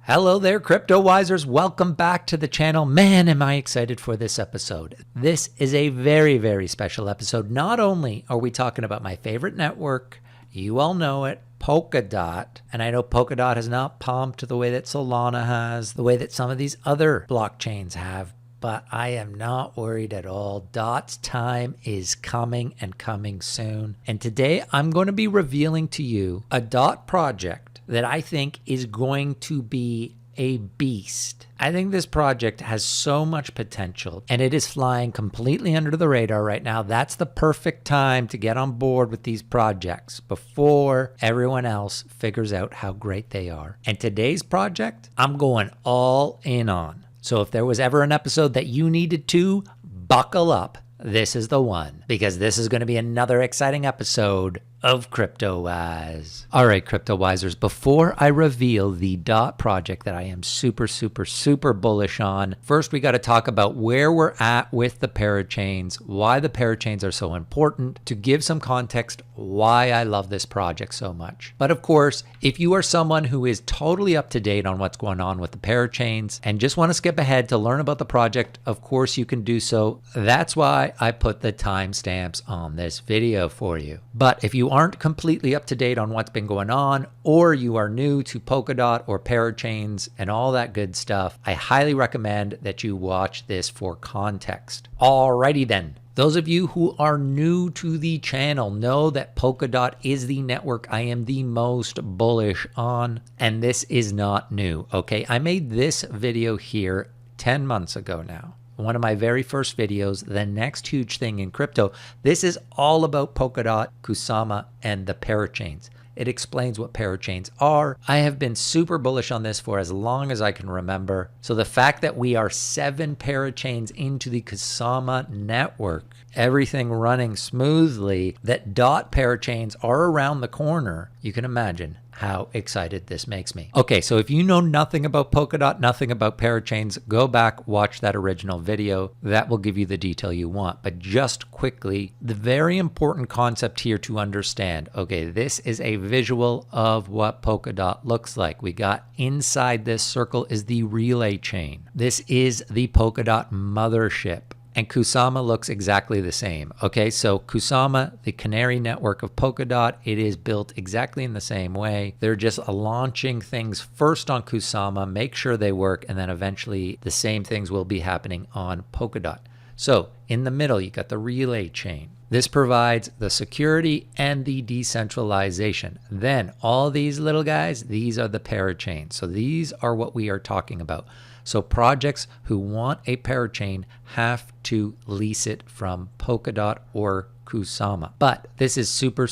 Hello there, CryptoWisers. Welcome back to the channel. Man, am I excited for this episode. This is a very, very special episode. Not only are we talking about my favorite network, you all know it, Polkadot. And I know Polkadot has not pumped the way that Solana has, the way that some of these other blockchains have, but I am not worried at all. DOT's time is coming and coming soon. And today I'm going to be revealing to you a DOT project that I think is going to be a beast. I think this project has so much potential and it is flying completely under the radar right now. That's the perfect time to get on board with these projects before everyone else figures out how great they are. And today's project, I'm going all in on. So if there was ever an episode that you needed to buckle up, this is the one, because this is going to be another exciting episode of CryptoWise. All right, CryptoWisers, before I reveal the DOT project that I am super bullish on, first we got to talk about where we're at with the Parachains, why the Parachains are so important, to give some context why I love this project so much. But of course, if you are someone who is totally up to date on what's going on with the Parachains and just want to skip ahead to learn about the project, of course you can do so. That's why I put the timestamps on this video for you. But if you aren't completely up to date on what's been going on, or you are new to Polkadot or Parachains and all that good stuff, I highly recommend that you watch this for context. Alrighty then. Those of you who are new to the channel know that Polkadot is the network I am the most bullish on, and this is not new, okay? I made this video here 10 months ago now. One of my very first videos, the next huge thing in crypto. This is all about Polkadot, Kusama, and the Parachains. It explains what Parachains are. I have been super bullish on this for as long as I can remember. So the fact that we are 7 Parachains into the Kusama network, everything running smoothly, that DOT Parachains are around the corner, you can imagine how excited this makes me. Okay, so if you know nothing about Polkadot, nothing about Parachains, go back, watch that original video. That will give you the detail you want. But just quickly, the very important concept here to understand, okay, this is a visual of what Polkadot looks like. We got inside this circle is the relay chain. This is the Polkadot mothership. And Kusama looks exactly the same. Okay, so Kusama, the canary network of Polkadot, it is built exactly in the same way. They're just launching things first on Kusama, make sure they work, and then eventually the same things will be happening on Polkadot. So in the middle, you got the relay chain. This provides the security and the decentralization. Then all these little guys, these are the parachains. So these are what we are talking about. So projects who want a parachain have to lease it from Polkadot or Kusama. But this is super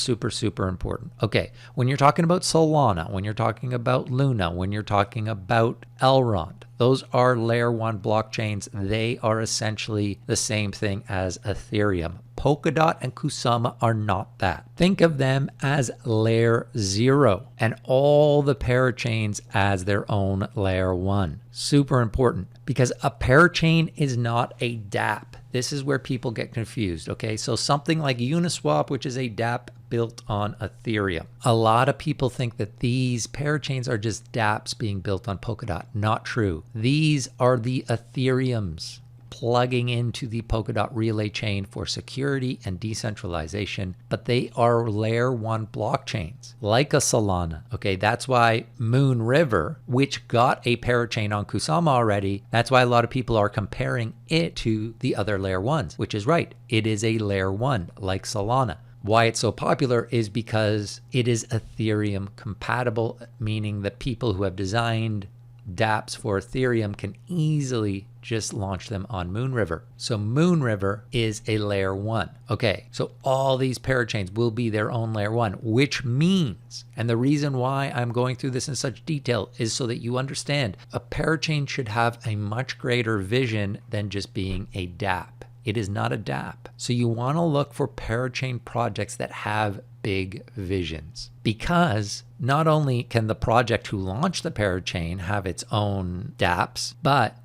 important. Okay, when you're talking about Solana, when you're talking about Luna, when you're talking about Elrond, those are layer 1 blockchains. They are essentially the same thing as Ethereum. Polkadot and Kusama are not that. Think of them as layer 0 and all the parachains as their own layer 1. Super important, because a parachain is not a dApp. This is where people get confused, okay? So something like Uniswap, which is a dApp built on Ethereum. A lot of people think that these parachains are just dApps being built on Polkadot. Not true. These are the Ethereums plugging into the Polkadot relay chain for security and decentralization, but they are layer 1 blockchains, like a Solana. Okay, that's why Moon River, which got a parachain on Kusama already, that's why a lot of people are comparing it to the other layer 1s, which is right. It is a layer 1, like Solana. Why it's so popular is because it is Ethereum compatible, meaning that people who have designed dApps for Ethereum can easily just launch them on Moon River. So Moon River is a layer 1. Okay, so all these parachains will be their own layer 1, which means, and the reason why I'm going through this in such detail is so that you understand, a parachain should have a much greater vision than just being a dApp. It is not a dApp. So you want to look for parachain projects that have big visions, because not only can the project who launched the parachain have its own dApps, but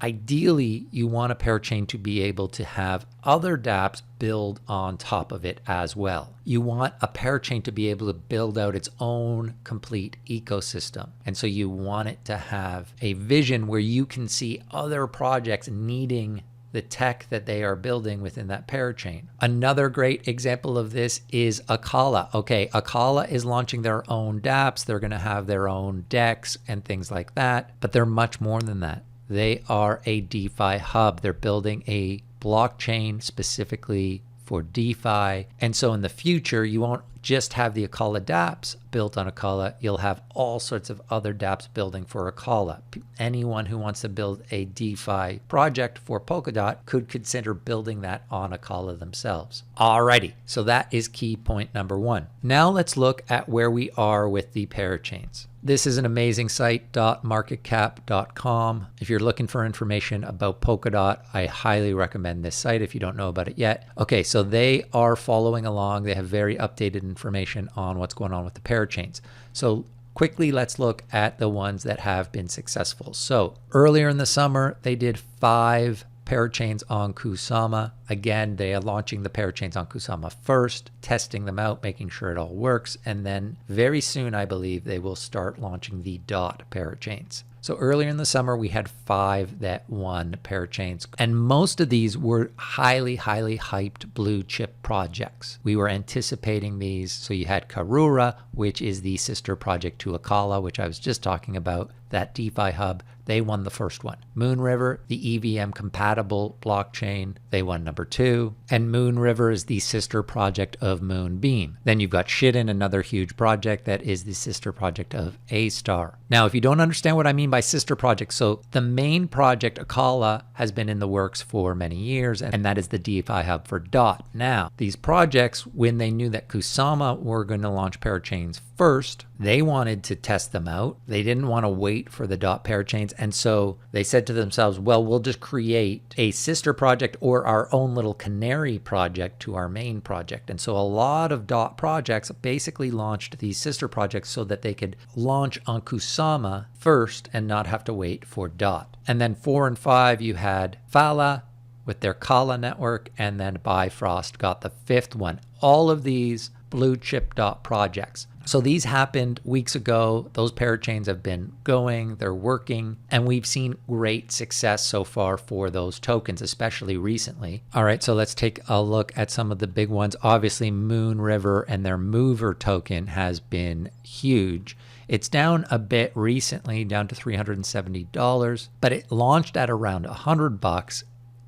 Ideally, you want a parachain to be able to have other dApps build on top of it as well. You want a parachain to be able to build out its own complete ecosystem. And so you want it to have a vision where you can see other projects needing the tech that they are building within that parachain. Another great example of this is Akala. Okay, Akala is launching their own dApps. They're going to have their own DEX and things like that, but they're much more than that. They are a DeFi hub. They're building a blockchain specifically for DeFi. And so in the future, you won't just have the Akala dApps built on Akala. You'll have all sorts of other dApps building for Akala. Anyone who wants to build a DeFi project for Polkadot could consider building that on Akala themselves. Alrighty, so that is key point number one. Now let's look at where we are with the parachains. This is an amazing site, .marketcap.com. If you're looking for information about Polkadot, I highly recommend this site if you don't know about it yet. Okay, so they are following along. They have very updated information on what's going on with the parachains. So quickly, let's look at the ones that have been successful. So earlier in the summer, they did 5 parachains on Kusama. Again, they are launching the parachains on Kusama first, testing them out, making sure it all works. And then very soon, I believe, they will start launching the DOT parachains. So earlier in the summer, we had 5 that won parachains. And most of these were highly, highly hyped blue chip projects. We were anticipating these. So you had Karura, which is the sister project to Akala, which I was just talking about, that DeFi hub. They won the first one. Moonriver, the EVM compatible blockchain, they won number 2. And Moonriver is the sister project of Moonbeam. Then you've got Shidden, another huge project that is the sister project of A-Star. Now, if you don't understand what I mean by sister project, so the main project, Akala, has been in the works for many years, and that is the DeFi hub for DOT. Now, these projects, when they knew that Kusama were going to launch parachains first, they wanted to test them out. They didn't want to wait for the DOT parachains. And so they said to themselves, well, we'll just create a sister project or our own little canary project to our main project. And so a lot of DOT projects basically launched these sister projects so that they could launch on Kusama first and not have to wait for DOT. And then 4 and 5, you had Fala with their Kala network, and then Bifrost got the 5th one. All of these blue chip DOT projects. So these happened weeks ago. Those parachains have been going, they're working, and we've seen great success so far for those tokens, especially recently. All right, so let's take a look at some of the big ones. Obviously, Moonriver and their Mover token has been huge. It's down a bit recently, down to $370, but it launched at around $100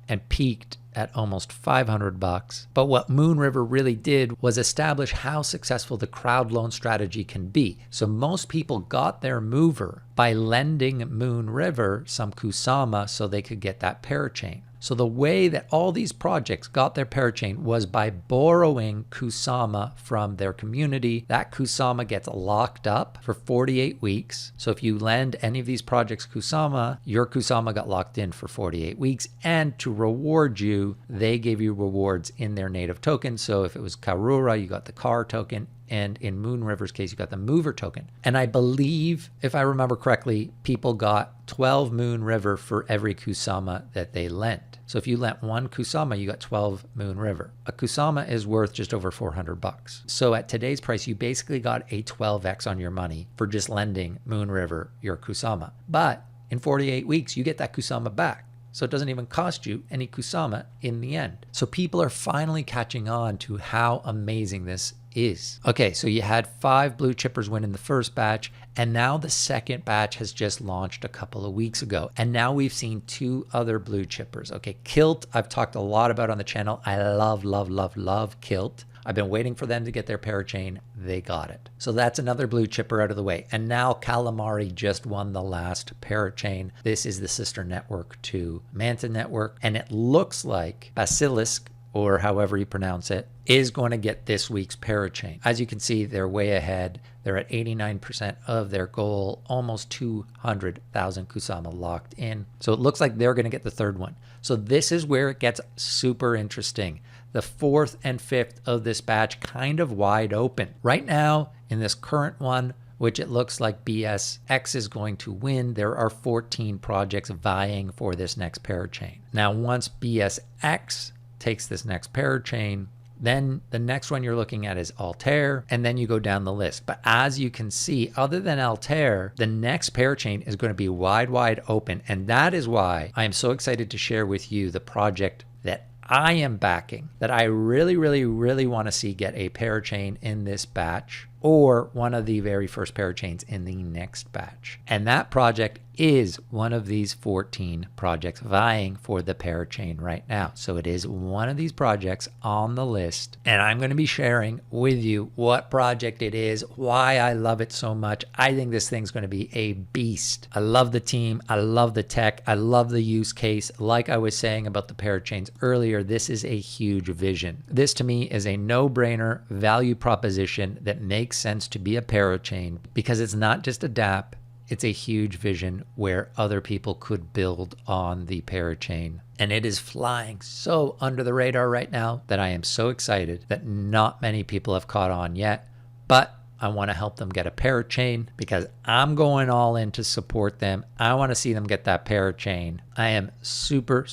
and peaked at almost $500. But what Moonriver really did was establish how successful the crowdloan strategy can be. So most people got their mover by lending Moonriver some Kusama so they could get that parachain. So the way that all these projects got their parachain was by borrowing Kusama from their community. That Kusama gets locked up for 48 weeks. So if you lend any of these projects Kusama, your Kusama got locked in for 48 weeks. And to reward you, they gave you rewards in their native token. So if it was Karura, you got the Car token. And in Moonriver's case, you got the Mover token. And I believe, if I remember correctly, people got 12 Moonriver for every Kusama that they lent. So if you lent 1 Kusama, you got 12 Moonriver. A Kusama is worth just over $400. So at today's price, you basically got a 12x on your money for just lending Moonriver your Kusama. But in 48 weeks, you get that Kusama back. So it doesn't even cost you any Kusama in the end. So people are finally catching on to how amazing this is. Okay, so you had 5 blue chippers win in the first batch, and now the second batch has just launched a couple of weeks ago. And now we've seen 2 other blue chippers. Okay, Kilt, I've talked a lot about on the channel. I love Kilt. I've been waiting for them to get their parachain. They got it. So that's another blue chipper out of the way. And now Calamari just won the last parachain. This is the sister network to Manta Network. And it looks like Basilisk, or however you pronounce it, is going to get this week's parachain. As you can see, they're way ahead. They're at 89% of their goal, almost 200,000 Kusama locked in. So it looks like they're going to get the 3rd one. So this is where it gets super interesting. The 4th and 5th of this batch kind of wide open. Right now, in this current one, which it looks like BSX is going to win, there are 14 projects vying for this next parachain. Now, once BSX takes this next parachain, then the next one you're looking at is Altair, and then you go down the list. But as you can see, other than Altair, the next parachain is going to be wide open. And that is why I am so excited to share with you the project that I am backing, that I really want to see get a parachain in this batch, or one of the very first parachains in the next batch. And that project is one of these 14 projects vying for the parachain right now. So it is one of these projects on the list, and I'm going to be sharing with you what project it is, why I love it so much. I think this thing's going to be a beast. I love the team. I love the tech. I love the use case. Like I was saying about the parachains earlier, this is a huge vision. This to me is a no-brainer value proposition that makes sense to be a parachain, because it's not just a dApp, it's a huge vision where other people could build on the parachain. And it is flying so under the radar right now that I am so excited that not many people have caught on yet, but I want to help them get a parachain because I'm going all in to support them. I want to see them get that parachain. I am super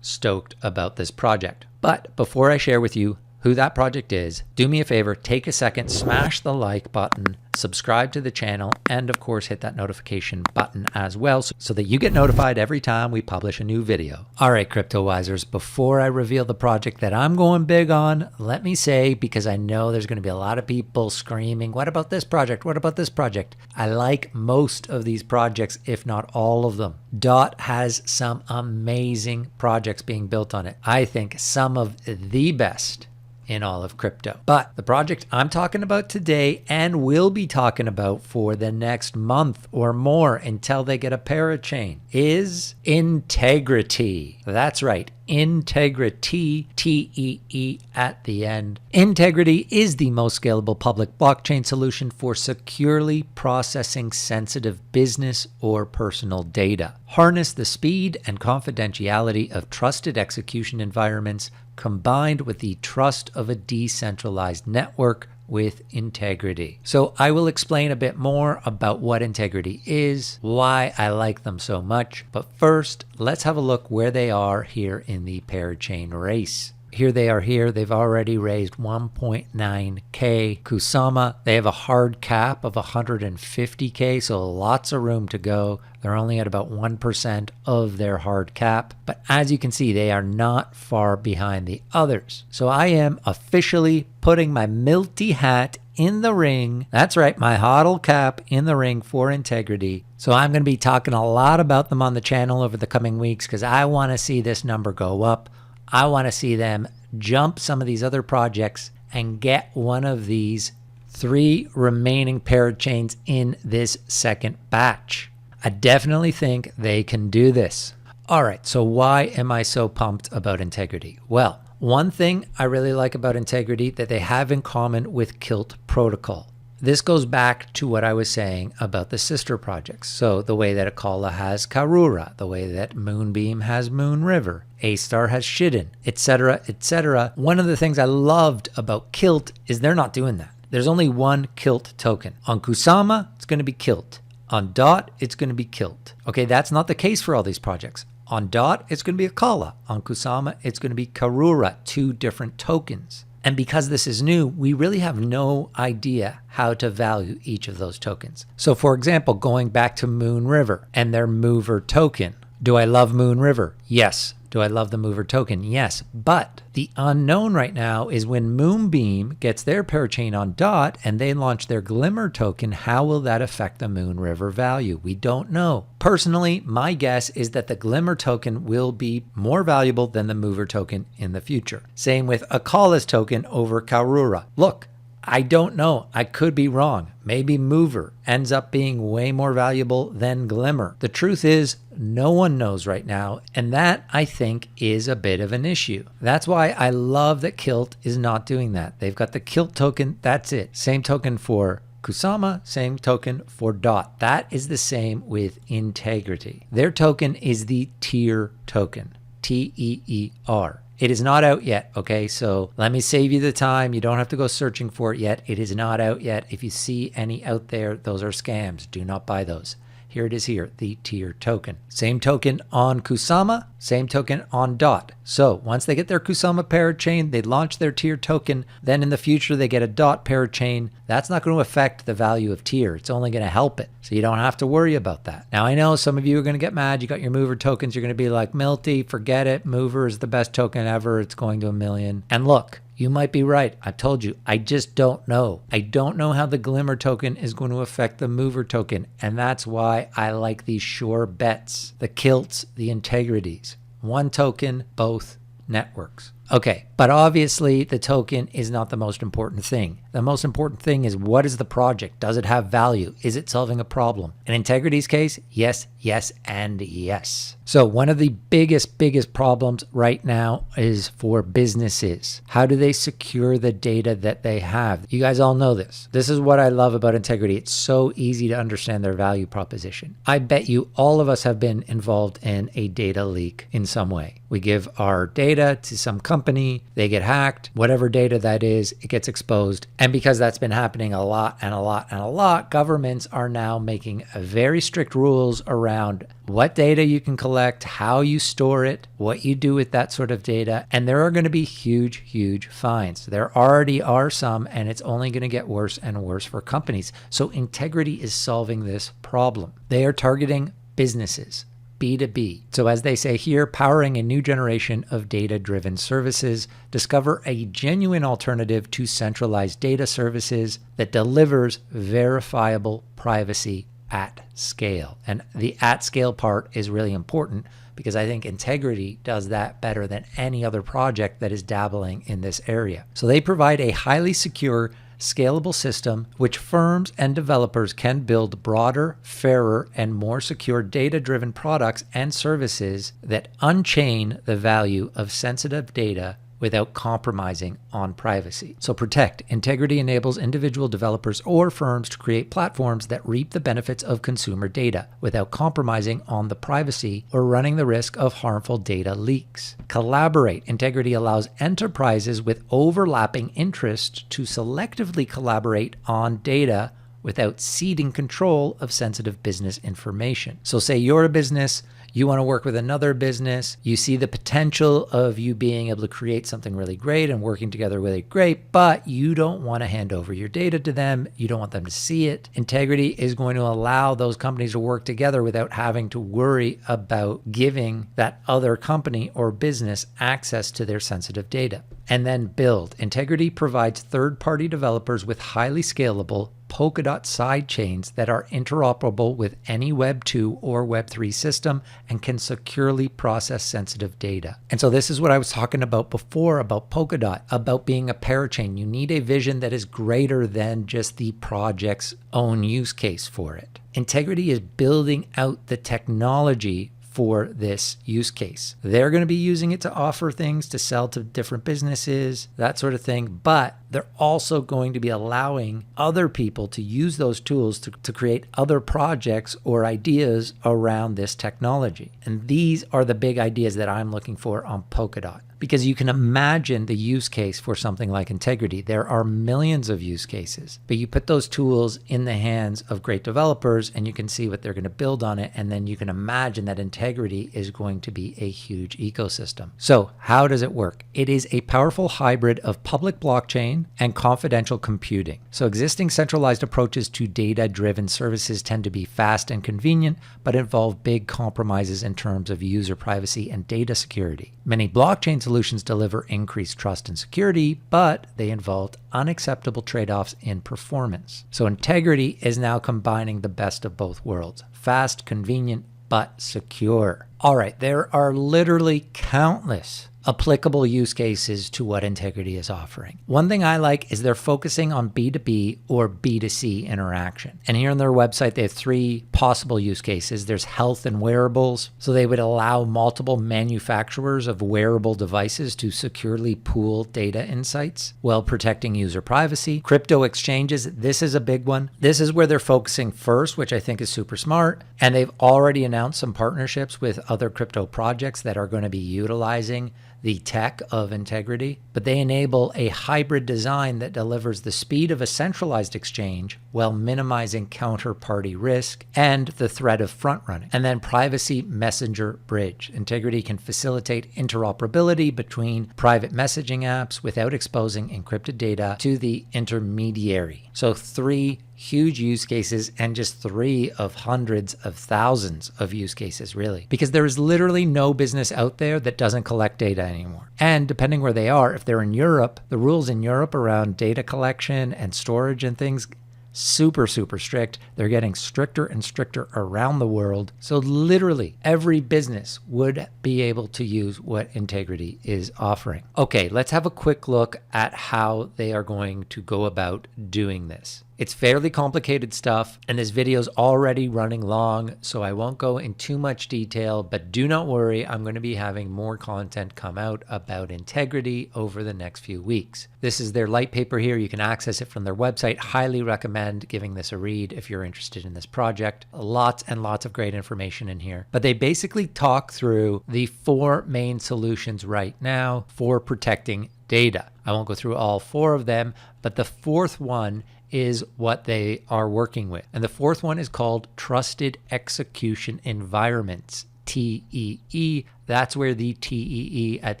stoked about this project. But before I share with you who that project is, do me a favor, take a second, smash the like button, subscribe to the channel, and of course hit that notification button as well so that you get notified every time we publish a new video. All right, CryptoWisers, before I reveal the project that I'm going big on, let me say, because I know there's going to be a lot of people screaming, what about this project? What about this project? I like most of these projects, if not all of them. DOT has some amazing projects being built on it. I think some of the best in all of crypto. But the project I'm talking about today and will be talking about for the next month or more until they get a parachain is Integritee. That's right, Integritee, T-E-E at the end. Integritee is the most scalable public blockchain solution for securely processing sensitive business or personal data. Harness the speed and confidentiality of trusted execution environments combined with the trust of a decentralized network with Integritee. So I will explain a bit more about what Integritee is, why I like them so much, but first let's have a look where they are here in the parachain race. Here they are here. They've already raised 1.9K Kusama. They have a hard cap of 150K, so lots of room to go. They're only at about 1% of their hard cap. But as you can see, they are not far behind the others. So I am officially putting my Milty hat in the ring. That's right, my HODL cap in the ring for Integritee. So I'm going to be talking a lot about them on the channel over the coming weeks because I want to see this number go up. I want to see them jump some of these other projects and get one of these 3 remaining parachains in this second batch. I definitely think they can do this. All right, so why am I so pumped about Integritee? Well, one thing I really like about Integritee that they have in common with Kilt Protocol. This goes back to what I was saying about the sister projects. So the way that Akala has Karura, the way that Moonbeam has Moon River, A-Star has Shidden, etc., etc. One of the things I loved about Kilt is they're not doing that. There's only one Kilt token. On Kusama, it's going to be Kilt. On DOT, it's going to be Kilt. Okay, that's not the case for all these projects. On DOT, it's going to be Akala. On Kusama, it's going to be Karura, 2 different tokens. And because this is new, we really have no idea how to value each of those tokens. So for example, going back to Moon River and their mover token. Do I love Moon River? Yes. Do I love the mover token? Yes. But the unknown right now is when Moonbeam gets their parachain on DOT and they launch their Glimmer token, how will that affect the Moon River value? We don't know. Personally, my guess is that the Glimmer token will be more valuable than the mover token in the future. Same with Akala's token over Karura. Look, I don't know. I could be wrong. Maybe Mover ends up being way more valuable than Glimmer. The truth is, no one knows right now, and that, I think, is a bit of an issue. That's why I love that Kilt is not doing that. They've got the Kilt token, that's it. Same token for Kusama, same token for DOT. That is the same with Integritee. Their token is the tier token, T-E-E-R. It is not out yet, okay? So let me save you the time. You don't have to go searching for it yet. It is not out yet. If you see any out there, those are scams. Do not buy those. Here it is here, the tier token. Same token on Kusama, same token on DOT. So once they get their Kusama Parachain, they launch their tier token. Then in the future, they get a DOT Parachain. That's not going to affect the value of tier. It's only going to help it. So you don't have to worry about that. Now, I know some of you are going to get mad. You got your mover tokens. You're going to be like, Milty, forget it. Mover is the best token ever. It's going to 1 million. And look, you might be right. I told you, I just don't know. I don't know how the Glimmer token is going to affect the Mover token. And that's why I like these sure bets, the Kilts, the Integrities. One token, both networks. Okay, but obviously the token is not the most important thing. The most important thing is, what is the project? Does it have value? Is it solving a problem? In Integrity's case, yes, yes, and yes. So one of the biggest problems right now is for businesses. How do they secure the data that they have? You guys all know this. This is what I love about Integritee. It's so easy to understand their value proposition. I bet you all of us have been involved in a data leak in some way. We give our data to some company, they get hacked, whatever data that is, it gets exposed. And because that's been happening a lot, governments are now making very strict rules around what data you can collect, how you store it, what you do with that sort of data. And there are going to be huge fines. There already are some, and it's only going to get worse and worse for companies. So Integritee is solving this problem. They are targeting businesses. B2B. So as they say here, powering a new generation of data-driven services, discover a genuine alternative to centralized data services that delivers verifiable privacy at scale. And the at scale part is really important because I think Integritee does that better than any other project that is dabbling in this area. So they provide a highly secure, scalable system which firms and developers can build broader, fairer, and more secure data-driven products and services that unchain the value of sensitive data without compromising on privacy. So Protect. Integritee enables individual developers or firms to create platforms that reap the benefits of consumer data without compromising on the privacy or running the risk of harmful data leaks. Collaborate. Integritee allows enterprises with overlapping interests to selectively collaborate on data without ceding control of sensitive business information. So say you're a business, you want to work with another business, you see the potential of you being able to create something really great and working together really great, but you don't want to hand over your data to them. You don't want them to see it. Integritee is going to allow those companies to work together without having to worry about giving that other company or business access to their sensitive data. And then build. Integritee provides third-party developers with highly scalable Polkadot sidechains that are interoperable with any Web 2 or Web 3 system and can securely process sensitive data. And so this is what I was talking about before about Polkadot, about being a parachain. You need a vision that is greater than just the project's own use case for it. Integritee is building out the technology for this use case. They're going to be using it to offer things to sell to different businesses, that sort of thing, but they're also going to be allowing other people to use those tools to create other projects or ideas around this technology. And these are the big ideas that I'm looking for on Polkadot. Because you can imagine the use case for something like Integritee. There are millions of use cases, but you put those tools in the hands of great developers and you can see what they're going to build on it. And then you can imagine that Integritee is going to be a huge ecosystem. So how does it work? It is a powerful hybrid of public blockchain and confidential computing. So existing centralized approaches to data-driven services tend to be fast and convenient, but involve big compromises in terms of user privacy and data security. Many blockchain solutions deliver increased trust and security, but they involved unacceptable trade-offs in performance. So Integritee is now combining the best of both worlds: fast, convenient, but secure. All right, there are literally countless applicable use cases to what Integritee is offering. One thing I like is they're focusing on B2B or B2C interaction. And here on their website, they have 3 possible use cases. There's health and wearables. So they would allow multiple manufacturers of wearable devices to securely pool data insights while protecting user privacy. Crypto exchanges, this is a big one. This is where they're focusing first, which I think is super smart. And they've already announced some partnerships with other crypto projects that are going to be utilizing the tech of Integritee, but they enable a hybrid design that delivers the speed of a centralized exchange while minimizing counterparty risk and the threat of front running. And then privacy messenger bridge. Integritee can facilitate interoperability between private messaging apps without exposing encrypted data to the intermediary. So 3 huge use cases, and just 3 of hundreds of thousands of use cases, really. Because there is literally no business out there that doesn't collect data anymore. And depending where they are, if they're in Europe, the rules in Europe around data collection and storage and things, super strict. They're getting stricter and stricter around the world. So literally every business would be able to use what Integritee is offering. Okay, let's have a quick look at how they are going to go about doing this. It's fairly complicated stuff, and this video is already running long, so I won't go in too much detail, but do not worry, I'm going to be having more content come out about Integritee over the next few weeks. This is their light paper here. You can access it from their website. Highly recommend giving this a read if you're interested in this project. Lots and lots of great information in here. But they basically talk through the 4 main solutions right now for protecting data. I won't go through all 4 of them, but the 4th one is what they are working with. And the 4th one is called Trusted Execution Environments, TEE. That's where the TEE at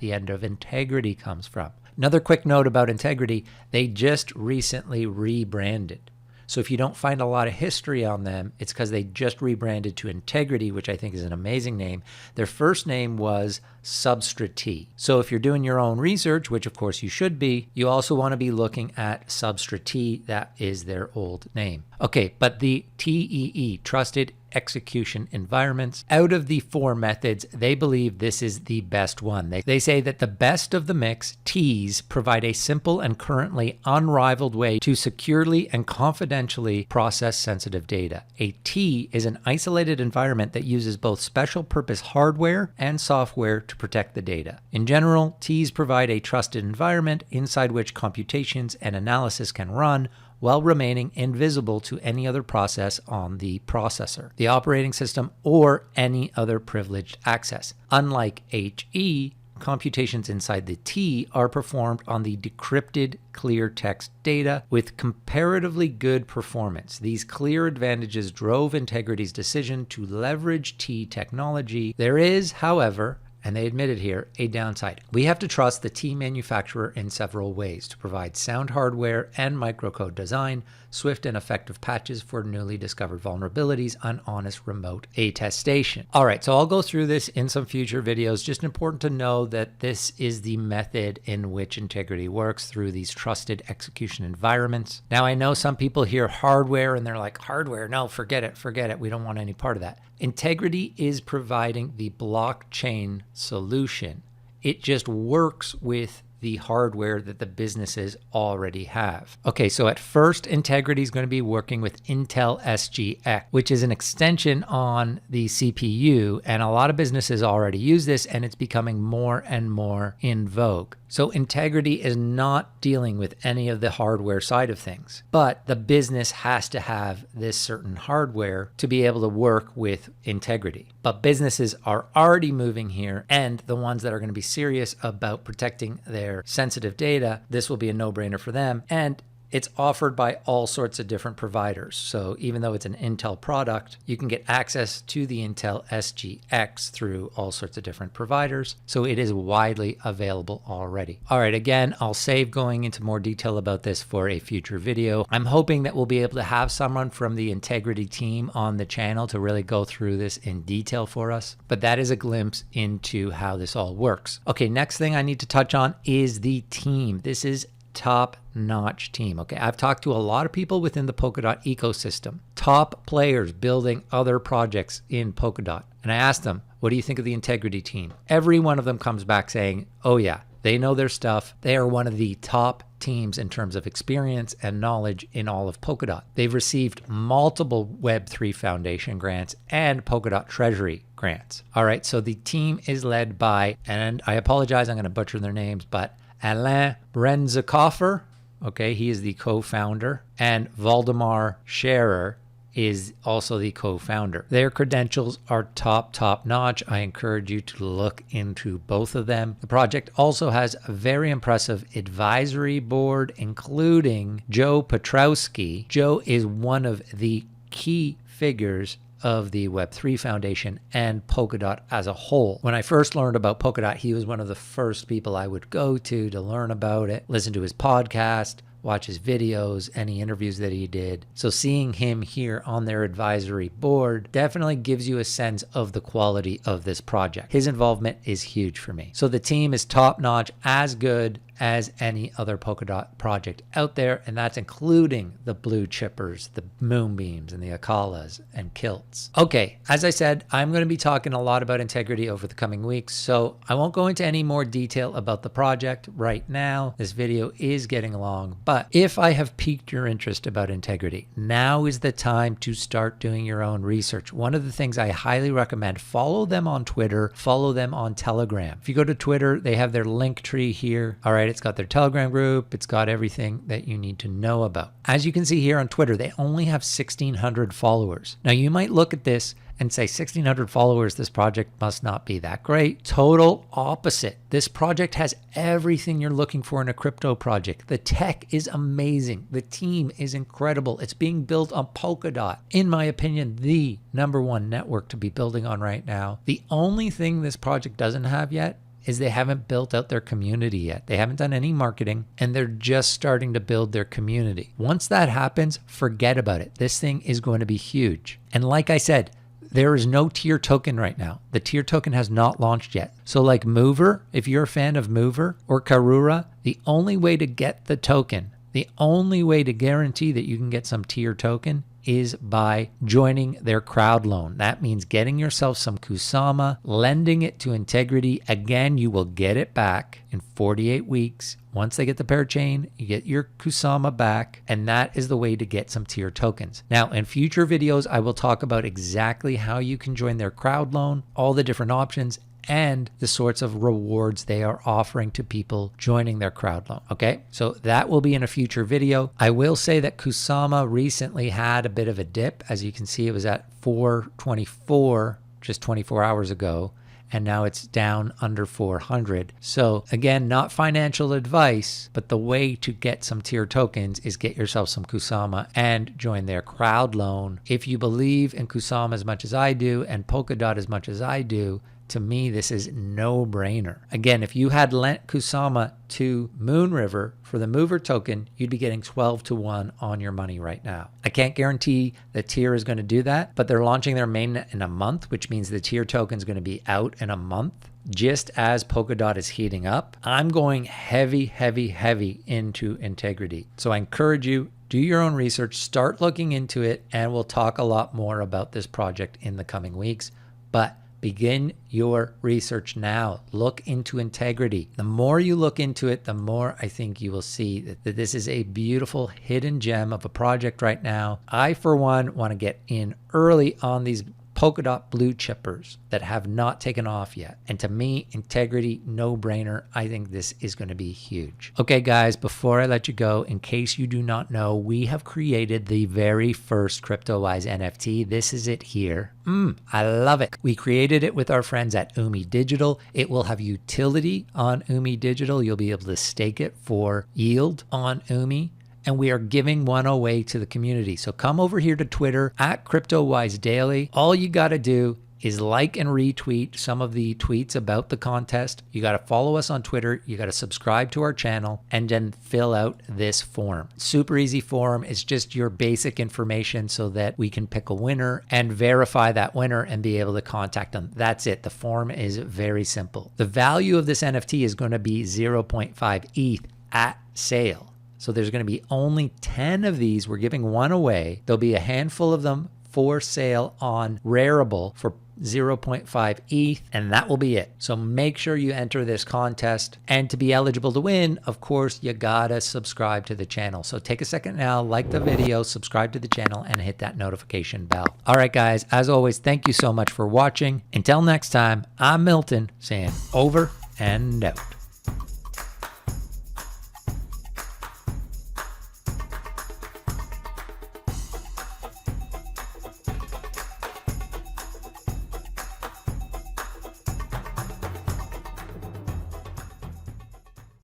the end of Integritee comes from. Another quick note about Integritee, they just recently rebranded. So if you don't find a lot of history on them, it's because they just rebranded to Integritee, which I think is an amazing name. Their first name was Substratee. So if you're doing your own research, which of course you should be, you also want to be looking at Substratee. That is their old name. Okay, but the TEE, Trusted Execution Environments, out of the 4 methods, they believe this is the best one. They say that the best of the mix, T's, provide a simple and currently unrivaled way to securely and confidentially process sensitive data. A T is an isolated environment that uses both special purpose hardware and software to protect the data. In general, T's provide a trusted environment inside which computations and analysis can run while remaining invisible to any other process on the processor, the operating system, or any other privileged access. Unlike HE, computations inside the T are performed on the decrypted clear text data with comparatively good performance. These clear advantages drove Integrity's decision to leverage T technology. There is, however, and they admitted here, a downside. We have to trust the T manufacturer in several ways to provide sound hardware and microcode design, swift and effective patches for newly discovered vulnerabilities, and honest remote attestation. All right, so I'll go through this in some future videos. Just important to know that this is the method in which Integritee works, through these trusted execution environments. Now, I know some people hear hardware and they're like, hardware? No, forget it. We don't want any part of that. Integritee is providing the blockchain solution. It just works with the hardware that the businesses already have. Okay, so at first, Integritee is going to be working with Intel SGX, which is an extension on the CPU, and a lot of businesses already use this, and it's becoming more and more in vogue. So Integritee is not dealing with any of the hardware side of things, but the business has to have this certain hardware to be able to work with Integritee. But businesses are already moving here, and the ones that are going to be serious about protecting their sensitive data, this will be a no-brainer for them. And it's offered by all sorts of different providers. So even though it's an Intel product, you can get access to the Intel SGX through all sorts of different providers. So it is widely available already. All right, again, I'll save going into more detail about this for a future video. I'm hoping that we'll be able to have someone from the Integritee team on the channel to really go through this in detail for us. But that is a glimpse into how this all works. Okay, next thing I need to touch on is the team. This is top-notch team. Okay, I've talked to a lot of people within the Polkadot ecosystem, top players building other projects in Polkadot. And I asked them, what do you think of the Integritee team? Every one of them comes back saying, oh yeah, they know their stuff. They are one of the top teams in terms of experience and knowledge in all of Polkadot. They've received multiple Web3 Foundation grants and Polkadot Treasury grants. All right, so the team is led by, and I apologize, I'm going to butcher their names, but Alain Brenzikofer, okay, he is the co-founder, and Valdemar Scherer is also the co-founder. Their credentials are top notch. I encourage you to look into both of them. The project also has a very impressive advisory board, including Joe Petrowski. Joe is one of the key figures of the Web3 Foundation and Polkadot as a whole. When I first learned about Polkadot, he was one of the first people I would go to learn about it, listen to his podcast, watch his videos, any interviews that he did. So seeing him here on their advisory board definitely gives you a sense of the quality of this project. His involvement is huge for me. So the team is top notch, as good as any other Polkadot project out there, and that's including the blue chippers, the moonbeams, and the Akalas and kilts. Okay, as I said, I'm going to be talking a lot about Integritee over the coming weeks, so I won't go into any more detail about the project right now. This video is getting long, but if I have piqued your interest about Integritee, now is the time to start doing your own research. One of the things I highly recommend, follow them on Twitter, follow them on Telegram. If you go to Twitter, they have their link tree here. All right, it's got their Telegram group. It's got everything that you need to know about. As you can see here on Twitter, they only have 1,600 followers. Now, you might look at this and say 1,600 followers, this project must not be that great. Total opposite. This project has everything you're looking for in a crypto project. The tech is amazing. The team is incredible. It's being built on Polkadot. In my opinion, the #1 network to be building on right now. The only thing this project doesn't have yet is they haven't built out their community yet. They haven't done any marketing, and they're just starting to build their community. Once that happens, forget about it. This thing is going to be huge. And like I said, there is no tier token right now. The tier token has not launched yet. So like Mover, if you're a fan of Mover or Karura, the only way to get the token, the only way to guarantee that you can get some tier token is by joining their Crowdloan. That means getting yourself some Kusama, lending it to Integritee. Again, you will get it back in 48 weeks. Once they get the Parachain, you get your Kusama back, and that is the way to get some tier tokens. Now, in future videos, I will talk about exactly how you can join their Crowdloan, all the different options, and the sorts of rewards they are offering to people joining their Crowdloan. Okay, so that will be in a future video. I will say that Kusama recently had a bit of a dip. As you can see, it was at 424 just 24 hours ago, and now it's down under 400. So again, not financial advice, but the way to get some tier tokens is get yourself some Kusama and join their Crowdloan. If you believe in Kusama as much as I do and Polkadot as much as I do, to me, this is no-brainer. Again, if you had lent Kusama to Moonriver for the Mover token, you'd be getting 12-1 on your money right now. I can't guarantee the tier is going to do that, but they're launching their mainnet in a month, which means the tier token is going to be out in a month. Just as Polkadot is heating up, I'm going heavy into Integritee. So I encourage you, do your own research, start looking into it, and we'll talk a lot more about this project in the coming weeks. But begin your research now. Look into Integritee. The more you look into it, the more I think you will see that this is a beautiful hidden gem of a project right now. I, for one, want to get in early on these Polkadot blue chippers that have not taken off yet. And to me, Integritee, no brainer. I think this is going to be huge. Okay, guys, before I let you go, in case you do not know, we have created the very first CryptoWise NFT. This is it here. I love it. We created it with our friends at Umi Digital. It will have utility on Umi Digital. You'll be able to stake it for yield on Umi. And we are giving one away to the community. So come over here to Twitter at CryptoWise Daily. All you got to do is like and retweet some of the tweets about the contest. You got to follow us on Twitter. You got to subscribe to our channel and then fill out this form. Super easy form. It's just your basic information so that we can pick a winner and verify that winner and be able to contact them. That's it. The form is very simple. The value of this NFT is going to be 0.5 ETH at sale. So there's going to be only 10 of these. We're giving one away. There'll be a handful of them for sale on Rarible for 0.5 ETH, and that will be it. So make sure you enter this contest. And to be eligible to win, of course, you gotta subscribe to the channel. So take a second now, like the video, subscribe to the channel, and hit that notification bell. All right, guys, as always, thank you so much for watching. Until next time, I'm Milton saying over and out.